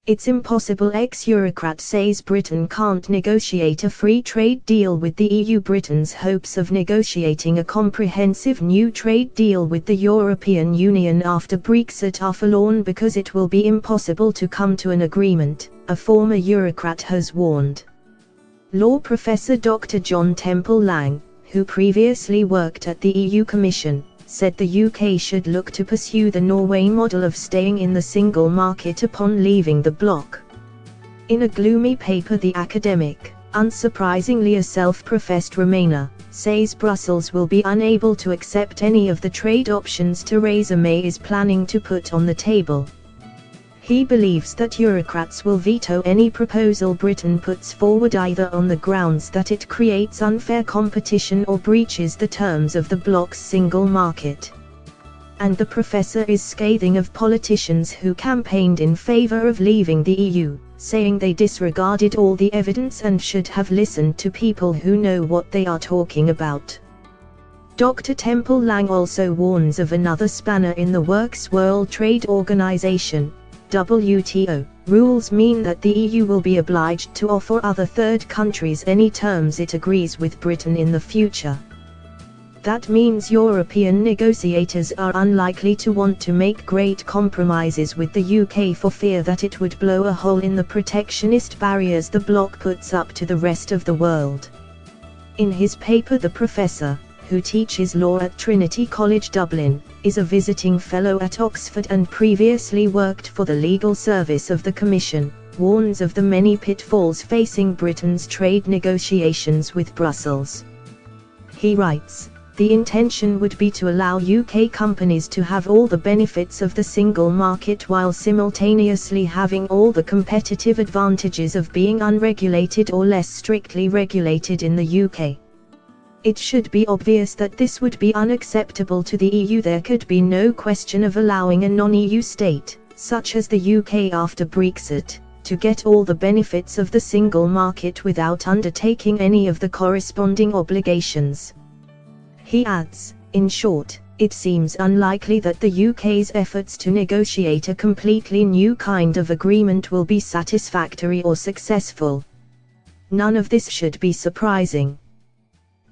It's impossible. Ex-Eurocrat says Britain can't negotiate a free trade deal with the EU. Britain's hopes of negotiating a comprehensive new trade deal with the European Union after Brexit are forlorn because it will be impossible to come to an agreement, a former Eurocrat has warned. Law professor Dr. John Temple Lang, who previously worked at the EU Commission, said the UK should look to pursue the Norway model of staying in the single market upon leaving the bloc. In a gloomy paper, the academic, unsurprisingly a self-professed Remainer, says Brussels will be unable to accept any of the trade options Theresa May is planning to put on the table. He believes that Eurocrats will veto any proposal Britain puts forward, either on the grounds that it creates unfair competition or breaches the terms of the bloc's single market. And the professor is scathing of politicians who campaigned in favour of leaving the EU, saying they disregarded all the evidence and should have listened to people who know what they are talking about. Dr. Temple Lang also warns of another spanner in the works. World Trade Organization (WTO) rules mean that the EU will be obliged to offer other third countries any terms it agrees with Britain in the future. That means European negotiators are unlikely to want to make great compromises with the UK for fear that it would blow a hole in the protectionist barriers the bloc puts up to the rest of the world. In his paper, the professor, who teaches law at Trinity College Dublin, is a visiting fellow at Oxford and previously worked for the legal service of the Commission, warns of the many pitfalls facing Britain's trade negotiations with Brussels. He writes, "The intention would be to allow UK companies to have all the benefits of the single market while simultaneously having all the competitive advantages of being unregulated or less strictly regulated in the UK. It should be obvious that this would be unacceptable to the EU. There could be no question of allowing a non-EU state, such as the UK after Brexit, to get all the benefits of the single market without undertaking any of the corresponding obligations." He adds, "In short, it seems unlikely that the UK's efforts to negotiate a completely new kind of agreement will be satisfactory or successful. None of this should be surprising.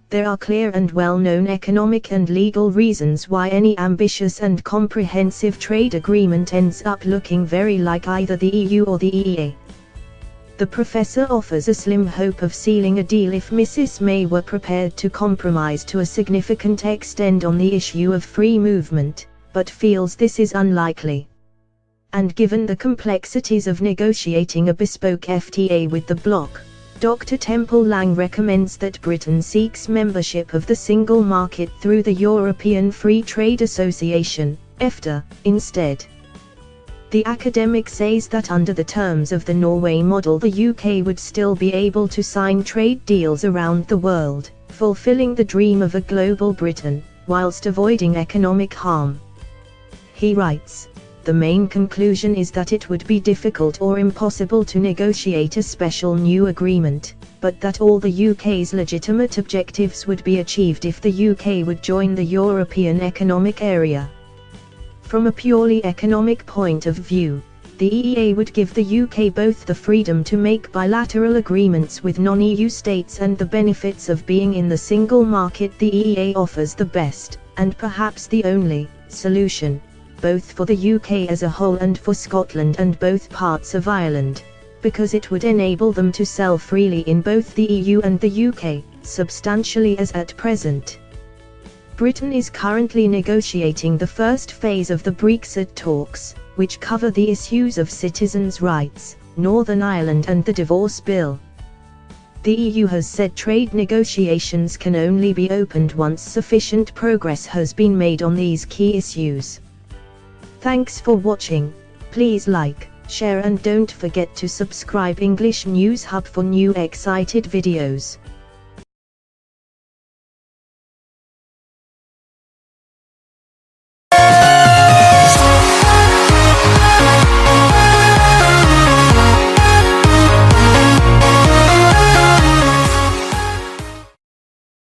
There are clear and well-known economic and legal reasons why any ambitious and comprehensive trade agreement ends up looking very like either the EU or the EEA." The professor offers a slim hope of sealing a deal if Mrs May were prepared to compromise to a significant extent on the issue of free movement, but feels this is unlikely. And given the complexities of negotiating a bespoke FTA with the bloc, Dr. Temple Lang recommends that Britain seeks membership of the single market through the European Free Trade Association, EFTA, instead. The academic says that under the terms of the Norway model, the UK would still be able to sign trade deals around the world, fulfilling the dream of a global Britain, whilst avoiding economic harm. He writes, "The main conclusion is that it would be difficult or impossible to negotiate a special new agreement, but that all the UK's legitimate objectives would be achieved if the UK would join the European Economic Area. From a purely economic point of view, the EEA would give the UK both the freedom to make bilateral agreements with non-EU states and the benefits of being in the single market. The EEA offers the best, and perhaps the only, solution, both for the UK as a whole and for Scotland and both parts of Ireland, because it would enable them to sell freely in both the EU and the UK, substantially as at present." Britain is currently negotiating the first phase of the Brexit talks, which cover the issues of citizens' rights, Northern Ireland and the divorce bill. The EU has said trade negotiations can only be opened once sufficient progress has been made on these key issues. Thanks for watching. Please like, share and don't forget to subscribe English News Hub for new excited videos.